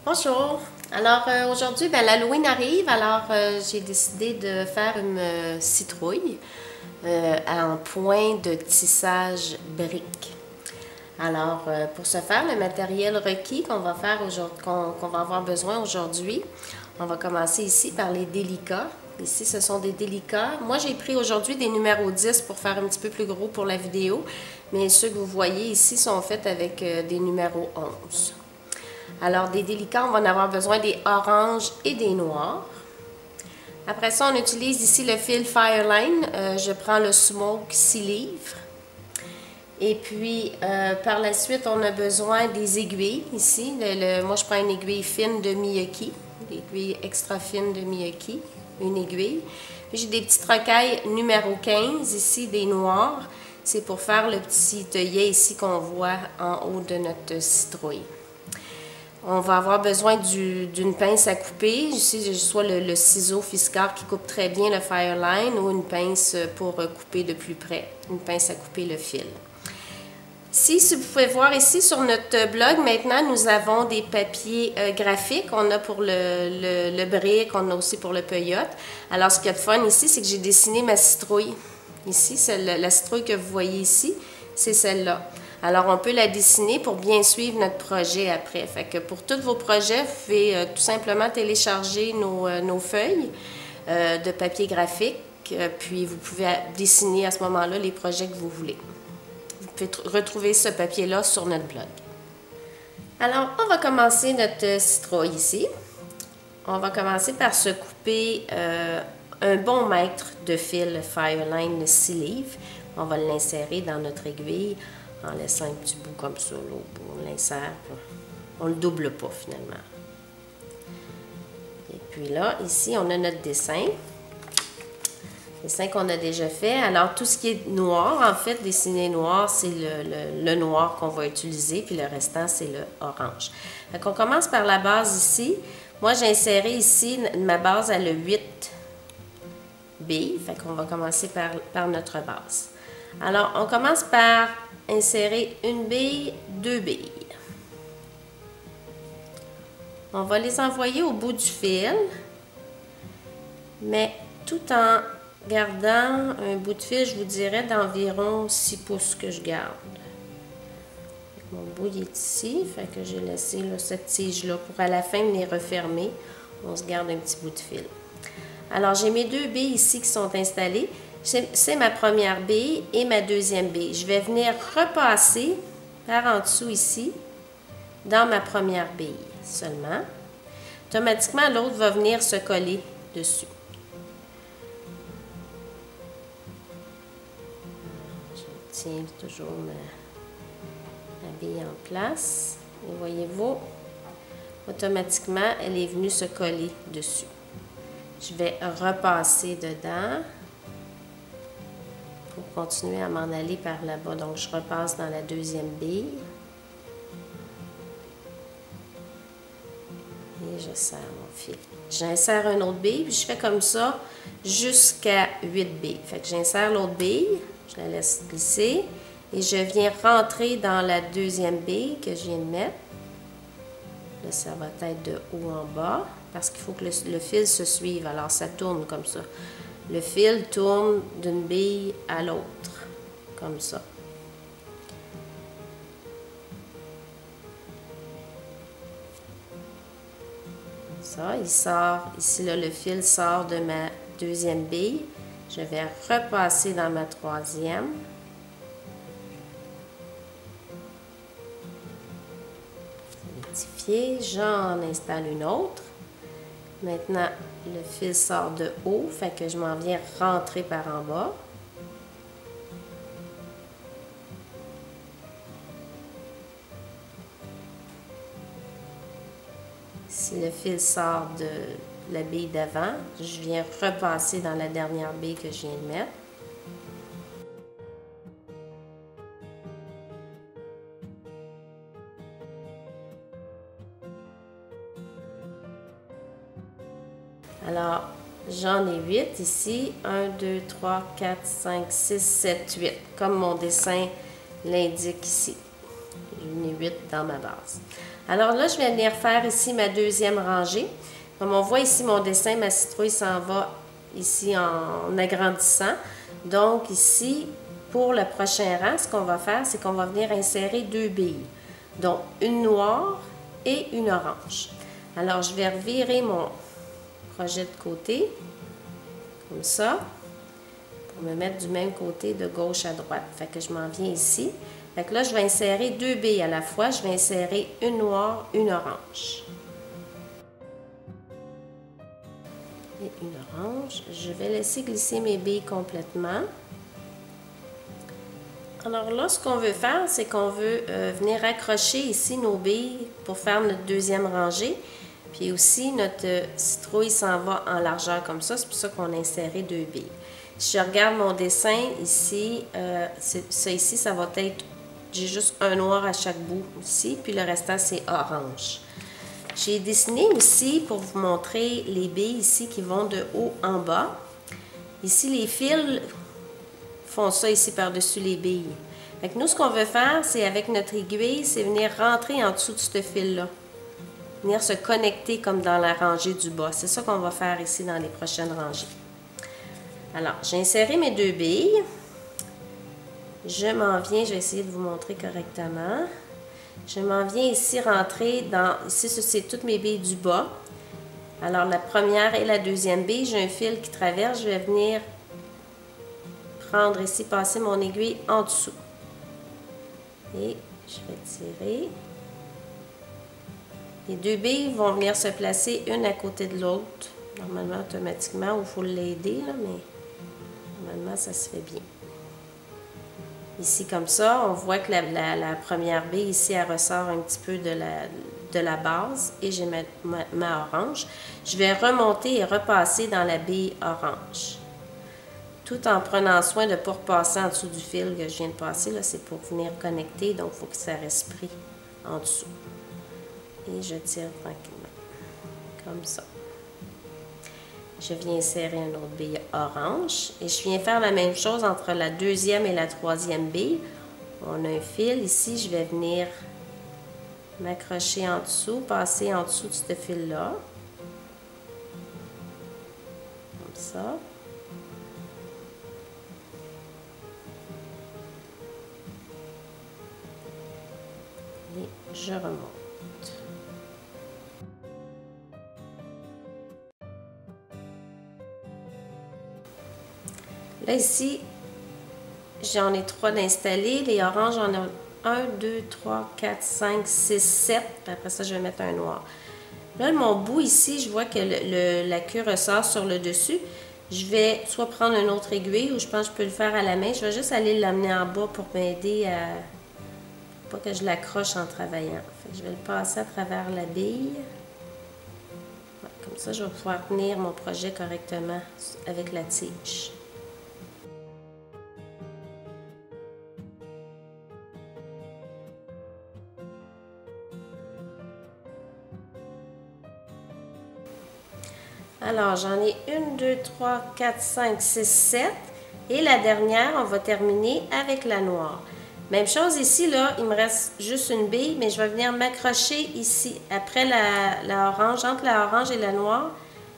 Bonjour! Alors aujourd'hui, l'Halloween arrive, alors j'ai décidé de faire une citrouille en point de tissage brique. Alors pour ce faire, le matériel requis qu'on va faire qu'on va avoir besoin aujourd'hui, on va commencer ici par les délicats. Ici, ce sont des délicats. Moi, j'ai pris aujourd'hui des numéros 10 pour faire un petit peu plus gros pour la vidéo, mais ceux que vous voyez ici sont faits avec des numéros 11. Alors, des délicats, on va en avoir besoin des oranges et des noirs. Après ça, on utilise ici le fil Fireline. Je prends le Smoke 6 livres. Et puis, par la suite, on a besoin des aiguilles ici. Moi, je prends une aiguille fine de Miyake, une aiguille extra fine de Miyake, une aiguille. Puis, j'ai des petites rocailles numéro 15 ici, des noirs. C'est pour faire le petit œillet ici qu'on voit en haut de notre citrouille. On va avoir besoin d'une pince à couper, ici soit le ciseau Fiskars qui coupe très bien le Fireline ou une pince pour couper de plus près, une pince à couper le fil. Si vous pouvez voir ici sur notre blog, maintenant nous avons des papiers graphiques, on a pour le brick, on a aussi pour le peyote. Alors ce qu'il y a de fun ici, c'est que j'ai dessiné ma citrouille. Ici, la citrouille que vous voyez ici, c'est celle-là. Alors, on peut la dessiner pour bien suivre notre projet après. Fait que pour tous vos projets, vous pouvez tout simplement télécharger nos feuilles de papier graphique, puis vous pouvez dessiner à ce moment-là les projets que vous voulez. Vous pouvez retrouver ce papier-là sur notre blog. Alors, on va commencer notre citrouille ici. On va commencer par se couper un bon mètre de fil Fireline 6 livres. On va l'insérer dans notre aiguille en laissant un petit bout comme ça, là, on l'insère, on le double pas finalement. Et puis là, ici, on a notre dessin. Dessin qu'on a déjà fait. Alors, tout ce qui est noir, en fait, dessiné noir, c'est le noir qu'on va utiliser, puis le restant, c'est le orange. Fait qu'on commence par la base ici. Moi, j'ai inséré ici, ma base a le 8 billes. Fait qu'on va commencer par notre base. Alors, on commence par insérer une bille, deux billes. On va les envoyer au bout du fil, mais tout en gardant un bout de fil, je vous dirais, d'environ 6 pouces que je garde. Mon bout est ici, fait que j'ai laissé là, cette tige-là pour à la fin venir refermer. On se garde un petit bout de fil. Alors, j'ai mes deux billes ici qui sont installées. C'est ma première bille et ma deuxième bille. Je vais venir repasser par en dessous ici, dans ma première bille seulement. Automatiquement, l'autre va venir se coller dessus. Je tiens toujours ma bille en place. Et voyez-vous, automatiquement, elle est venue se coller dessus. Je vais repasser dedans pour continuer à m'en aller par là-bas. Donc, je repasse dans la deuxième bille. Et je serre mon fil. J'insère une autre bille, puis je fais comme ça jusqu'à 8 billes. Fait que j'insère l'autre bille, je la laisse glisser, et je viens rentrer dans la deuxième bille que je viens de mettre. Là, ça va être de haut en bas, parce qu'il faut que le fil se suive. Alors, ça tourne comme ça. Le fil tourne d'une bille à l'autre, comme ça. Ça, il sort, ici là, le fil sort de ma deuxième bille. Je vais repasser dans ma troisième. Rectifier, j'en installe une autre. Maintenant, le fil sort de haut, fait que je m'en viens rentrer par en bas. Si le fil sort de la bille d'avant, je viens repasser dans la dernière bille que je viens de mettre. Alors, j'en ai 8 ici. 1, 2, 3, 4, 5, 6, 7, 8. Comme mon dessin l'indique ici. J'en ai 8 dans ma base. Alors là, je vais venir faire ici ma deuxième rangée. Comme on voit ici, mon dessin, ma citrouille s'en va ici en agrandissant. Donc ici, pour le prochain rang, ce qu'on va faire, c'est qu'on va venir insérer 2 billes. Donc une noire et une orange. Alors, je vais revirer mon projet de côté, comme ça, pour me mettre du même côté de gauche à droite. Fait que je m'en viens ici. Fait que là, je vais insérer 2 billes à la fois. Je vais insérer une noire, une orange. Et une orange. Je vais laisser glisser mes billes complètement. Alors là, ce qu'on veut faire, c'est qu'on veut venir accrocher ici nos billes pour faire notre deuxième rangée. Puis aussi, notre citrouille s'en va en largeur comme ça. C'est pour ça qu'on a inséré 2 billes. Si je regarde mon dessin ici, ça ici, ça va être... J'ai juste un noir à chaque bout ici, puis le restant, c'est orange. J'ai dessiné aussi pour vous montrer les billes ici qui vont de haut en bas. Ici, les fils font ça ici par-dessus les billes. Fait que nous, ce qu'on veut faire, c'est avec notre aiguille, c'est venir rentrer en dessous de ce fil-là. Venir se connecter comme dans la rangée du bas. C'est ça qu'on va faire ici dans les prochaines rangées. Alors, j'ai inséré mes 2 billes. Je m'en viens, je vais essayer de vous montrer correctement. Je m'en viens ici rentrer dans... Ici, c'est toutes mes billes du bas. Alors, la première et la deuxième bille, j'ai un fil qui traverse. Je vais venir prendre ici, passer mon aiguille en dessous. Et je vais tirer. Les 2 billes vont venir se placer une à côté de l'autre. Normalement, automatiquement, il faut l'aider, mais normalement, ça se fait bien. Ici, comme ça, on voit que la première bille, ici, elle ressort un petit peu de la base. Et j'ai ma orange. Je vais remonter et repasser dans la bille orange. Tout en prenant soin de ne pas repasser en dessous du fil que je viens de passer. Là, c'est pour venir connecter, donc il faut que ça reste pris en dessous. Et je tire tranquillement, comme ça. Je viens insérer une autre bille orange. Et je viens faire la même chose entre la deuxième et la troisième bille. On a un fil. Ici, je vais venir m'accrocher en dessous, passer en dessous de ce fil-là. Comme ça. Et je remonte. Là, ici, j'en ai 3 d'installés. Les oranges, j'en ai 1, 2, 3, 4, 5, 6, 7. Puis après ça, je vais mettre un noir. Là, mon bout ici, je vois que la queue ressort sur le dessus. Je vais soit prendre une autre aiguille ou je pense que je peux le faire à la main. Je vais juste aller l'amener en bas pour m'aider à... pas que je l'accroche en travaillant. Fait que je vais le passer à travers la bille. Ouais, comme ça, je vais pouvoir tenir mon projet correctement avec la tige. Alors, j'en ai 1, 2, 3, 4, 5, 6, 7. Et la dernière, on va terminer avec la noire. Même chose ici, là, il me reste juste une bille, mais je vais venir m'accrocher ici. Après la orange, entre la orange et la noire,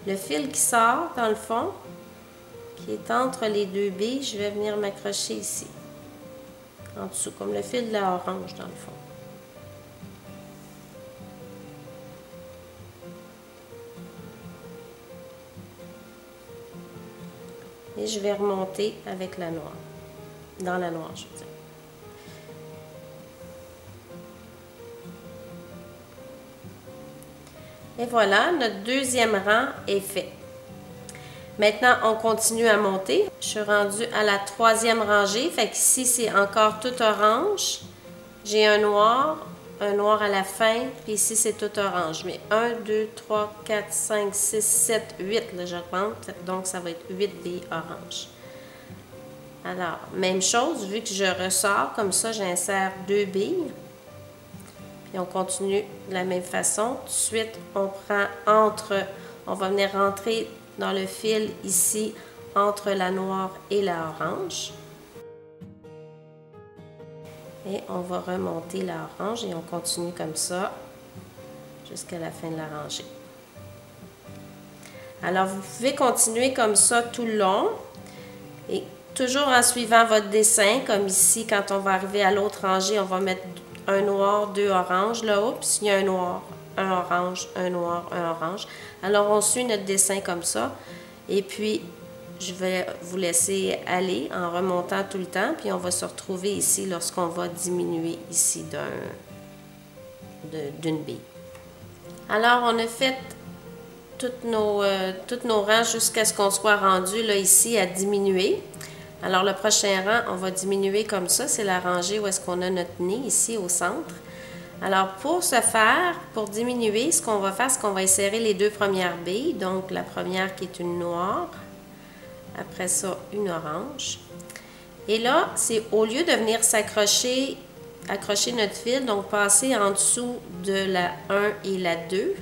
le fil qui sort dans le fond, qui est entre les 2 billes, je vais venir m'accrocher ici. En dessous, comme le fil de la orange dans le fond. Et je vais remonter avec la noire. Dans la noire, je veux dire. Et voilà, notre deuxième rang est fait. Maintenant, on continue à monter. Je suis rendue à la 3e rangée. Fait qu'ici, c'est encore tout orange. J'ai un noir à la fin. Puis ici, c'est tout orange. Mais 1, 2, 3, 4, 5, 6, 7, 8. Là, je rentre. Donc, ça va être 8 billes orange. Alors, même chose. Vu que je ressors, comme ça, j'insère 2 billes. Puis, on continue de la même façon. Tout de suite, on prend on va venir rentrer dans le fil ici entre la noire et la orange. Et on va remonter la orange et on continue comme ça jusqu'à la fin de la rangée. Alors, vous pouvez continuer comme ça tout le long et toujours en suivant votre dessin, comme ici, quand on va arriver à l'autre rangée, on va mettre un noir, deux oranges. Là, oups, il y a un noir, un orange, un noir, un orange. Alors, on suit notre dessin comme ça. Et puis, je vais vous laisser aller en remontant tout le temps. Puis, on va se retrouver ici lorsqu'on va diminuer ici d'une bille. Alors, on a fait toutes nos rangs jusqu'à ce qu'on soit rendu là ici à diminuer. Alors le prochain rang, on va diminuer comme ça. C'est la rangée où est-ce qu'on a notre nez ici au centre. Alors pour ce faire, pour diminuer, ce qu'on va faire, c'est qu'on va insérer les deux premières billes. Donc la première qui est une noire, après ça une orange. Et là, c'est au lieu de venir accrocher notre fil, donc passer en dessous de la 1 et la 2,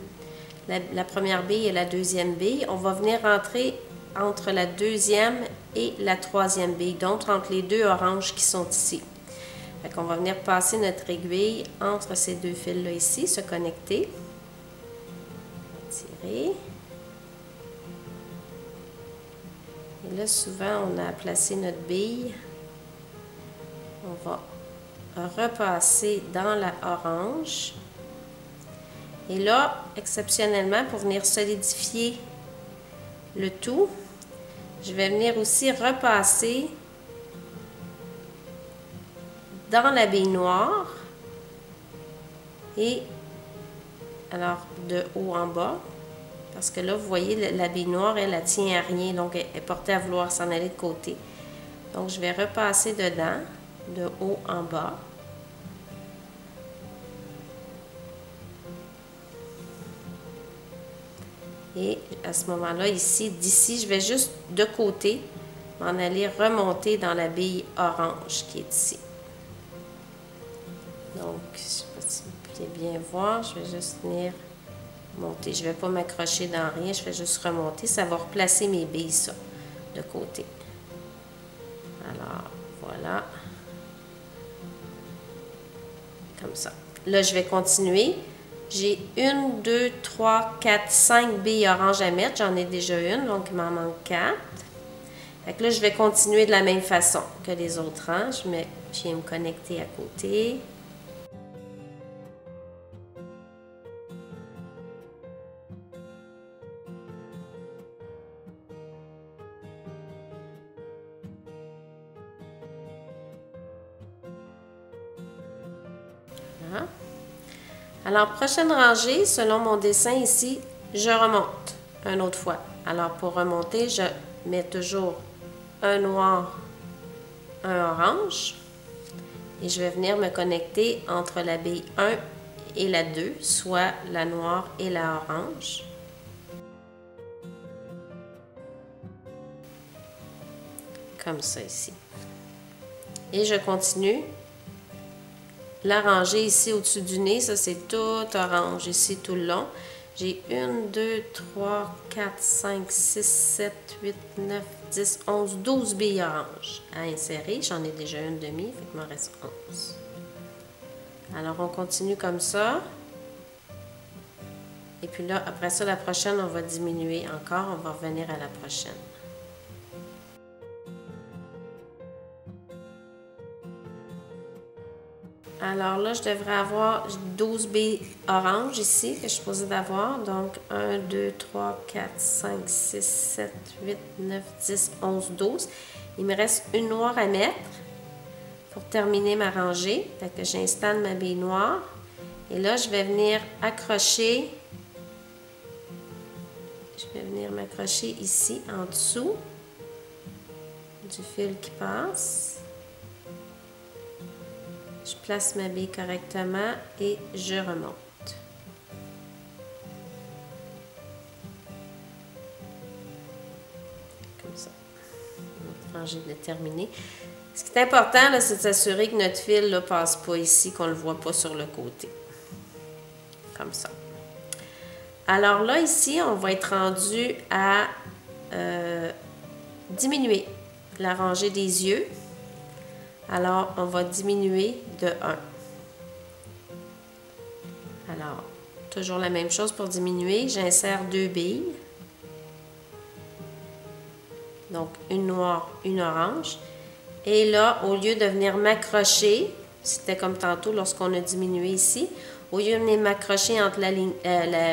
la première bille et la deuxième bille, on va venir rentrer entre la deuxième et la troisième bille, donc entre les deux oranges qui sont ici. Fait qu'on va venir passer notre aiguille entre ces deux fils-là ici, se connecter. Tirer. Et là, souvent, on a placé notre bille. On va repasser dans la orange. Et là, exceptionnellement, pour venir solidifier le tout, je vais venir aussi repasser dans la bille noire et alors de haut en bas, parce que là, vous voyez, la bille noire, elle tient à rien, donc elle est portée à vouloir s'en aller de côté. Donc, je vais repasser dedans, de haut en bas. Et à ce moment-là, ici, d'ici, je vais juste de côté m'en aller remonter dans la bille orange qui est ici. Donc, je ne sais pas si vous pouvez bien voir, je vais juste venir monter. Je ne vais pas m'accrocher dans rien, je vais juste remonter. Ça va replacer mes billes, ça, de côté. Alors, voilà. Comme ça. Là, je vais continuer. J'ai 1, 2, 3, 4, 5 billes orange à mettre. J'en ai déjà une, donc il m'en manque 4. Fait que là, je vais continuer de la même façon que les autres rangs. Je viens me connecter à côté. Voilà. Alors, prochaine rangée, selon mon dessin ici, je remonte une autre fois. Alors, pour remonter, je mets toujours un noir, un orange. Et je vais venir me connecter entre la bille 1 et la 2, soit la noire et la orange. Comme ça ici. Et je continue. La rangée ici au-dessus du nez, ça c'est tout orange ici tout le long. J'ai 1, 2, 3, 4, 5, 6, 7, 8, 9, 10, 11, 12 billes oranges à insérer. J'en ai déjà une demi, fait qu'il m'en reste 11. Alors on continue comme ça. Et puis là, après ça, la prochaine, on va diminuer encore. On va revenir à la prochaine. Alors là, je devrais avoir 12 billes oranges ici que je suis supposée d'avoir. Donc 1, 2, 3, 4, 5, 6, 7, 8, 9, 10, 11, 12. Il me reste une noire à mettre pour terminer ma rangée. Fait que j'installe ma bille noire. Et là, je vais venir accrocher. Je vais venir m'accrocher ici en dessous du fil qui passe. Je place ma bille correctement et je remonte. Comme ça. Notre rangée est terminée. Ce qui est important, c'est de s'assurer que notre fil ne passe pas ici, qu'on ne le voit pas sur le côté. Comme ça. Alors là, ici, on va être rendu à diminuer la rangée des yeux. Alors, on va diminuer de 1. Alors, Toujours la même chose pour diminuer. J'insère 2 billes. Donc, une noire, une orange. Et là, au lieu de venir m'accrocher, c'était comme tantôt lorsqu'on a diminué ici, au lieu de venir m'accrocher entre la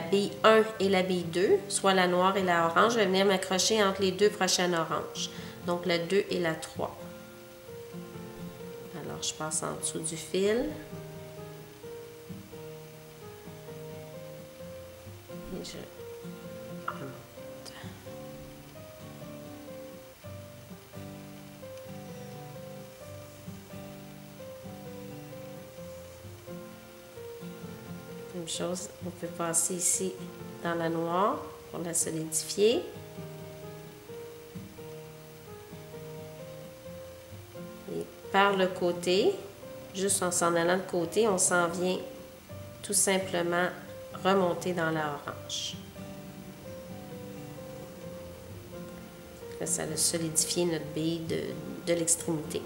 bille 1 et la bille 2, soit la noire et la orange, je vais venir m'accrocher entre les 2 prochaines oranges. Donc, la 2 et la 3. Alors, je passe en dessous du fil. Et je remonte. Même chose, on peut passer ici dans la noire pour la solidifier. Et par le côté, juste en s'en allant de côté, on s'en vient tout simplement remonter dans la orange. Là, ça a solidifié notre bille de l'extrémité.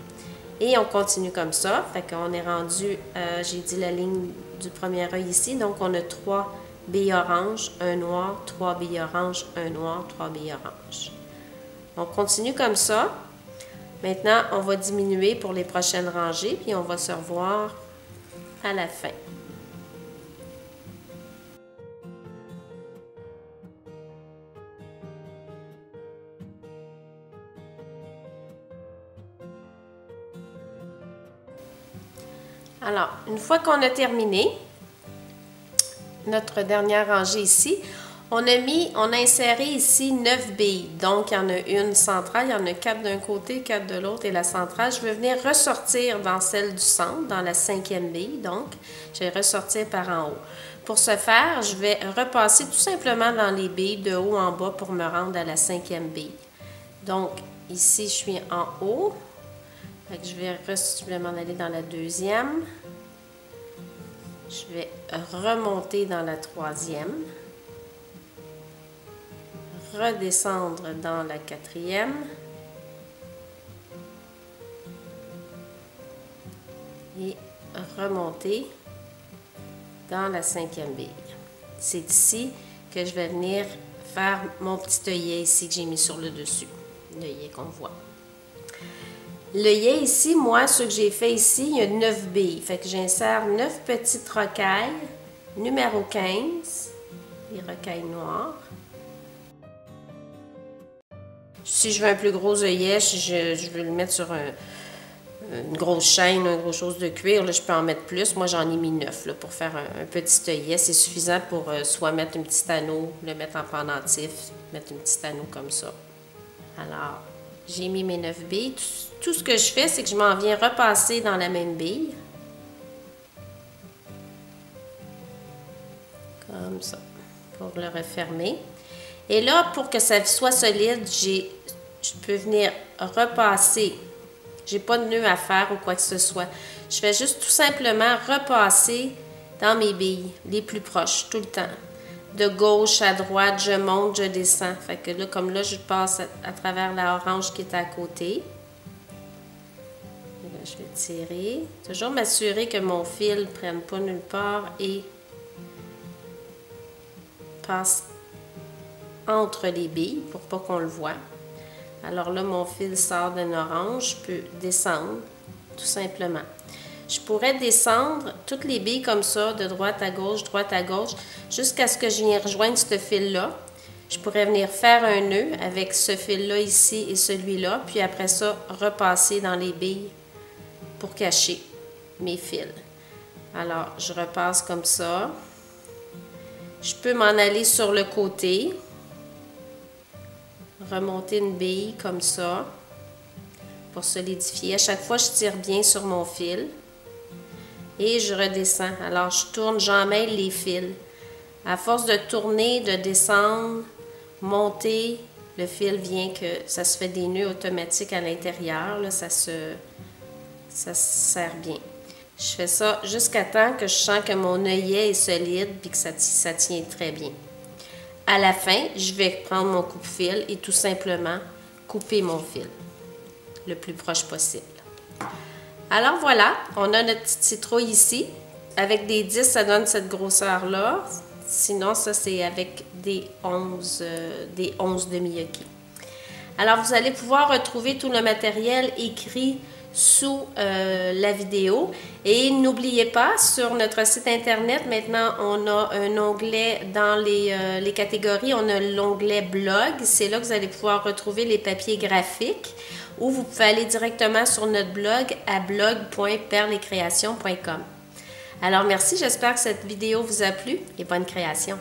Et on continue comme ça. Fait qu'on est rendu, j'ai dit la ligne du premier œil ici. Donc, on a 3 billes oranges, un noir, 3 billes oranges, un noir, 3 billes oranges. On continue comme ça. Maintenant, on va diminuer pour les prochaines rangées, puis on va se revoir à la fin. Alors, une fois qu'on a terminé notre dernière rangée ici, on a inséré ici 9 billes. Donc, il y en a une centrale, il y en a 4 d'un côté, 4 de l'autre et la centrale. Je vais venir ressortir dans celle du centre, dans la 5e bille. Donc, je vais ressortir par en haut. Pour ce faire, je vais repasser tout simplement dans les billes de haut en bas pour me rendre à la 5e bille. Donc, ici, je suis en haut. Fait que je vais m'en aller dans la 2e. Je vais remonter dans la 3e. Redescendre dans la 4e. Et remonter dans la 5e bille. C'est ici que je vais venir faire mon petit œillet ici que j'ai mis sur le dessus. L'œillet qu'on voit. L'œillet ici, moi, ce que j'ai fait ici, il y a 9 billes. Fait que j'insère 9 petites rocailles, numéro 15, les rocailles noires. Si je veux un plus gros œillet, je veux le mettre sur une grosse chaîne, une grosse chose de cuir, là, je peux en mettre plus. Moi, j'en ai mis 9 là, pour faire un petit œillet. C'est suffisant pour soit mettre un petit anneau, le mettre en pendentif, mettre un petit anneau comme ça. Alors, j'ai mis mes 9 billes. Tout ce que je fais, c'est que je m'en viens repasser dans la même bille. Comme ça, pour le refermer. Et là, pour que ça soit solide, je peux venir repasser. J'ai pas de nœud à faire ou quoi que ce soit. Je fais juste tout simplement repasser dans mes billes, les plus proches, tout le temps. De gauche à droite, je monte, je descends. Fait que là, comme là, je passe à travers la orange qui est à côté. Et là, je vais tirer. Toujours m'assurer que mon fil ne prenne pas nulle part et passe entre les billes pour pas qu'on le voit. Alors là, mon fil sort d'une orange. Je peux descendre, tout simplement. Je pourrais descendre toutes les billes comme ça, de droite à gauche, jusqu'à ce que je vienne rejoindre ce fil-là. Je pourrais venir faire un nœud avec ce fil-là ici et celui-là, puis après ça, repasser dans les billes pour cacher mes fils. Alors, je repasse comme ça. Je peux m'en aller sur le côté. Remonter une bille comme ça pour solidifier. À chaque fois, je tire bien sur mon fil et je redescends. Alors, je tourne, j'emmêle les fils. À force de tourner, de descendre, monter, le fil vient que ça se fait des nœuds automatiques à l'intérieur. Ça se serre bien. Je fais ça jusqu'à temps que je sens que mon œillet est solide et que ça tient très bien. À la fin, je vais prendre mon coupe-fil et tout simplement couper mon fil le plus proche possible. Alors voilà, on a notre petite citrouille ici. Avec des 10, ça donne cette grosseur-là. Sinon, ça, c'est avec des 11 de Miyake. Alors, vous allez pouvoir retrouver tout le matériel écrit sous la vidéo. Et n'oubliez pas, sur notre site internet, maintenant, on a un onglet dans les catégories. On a l'onglet blog. C'est là que vous allez pouvoir retrouver les papiers graphiques. Ou vous pouvez aller directement sur notre blog à blog.perlecreation.com. Alors, merci. J'espère que cette vidéo vous a plu et bonne création.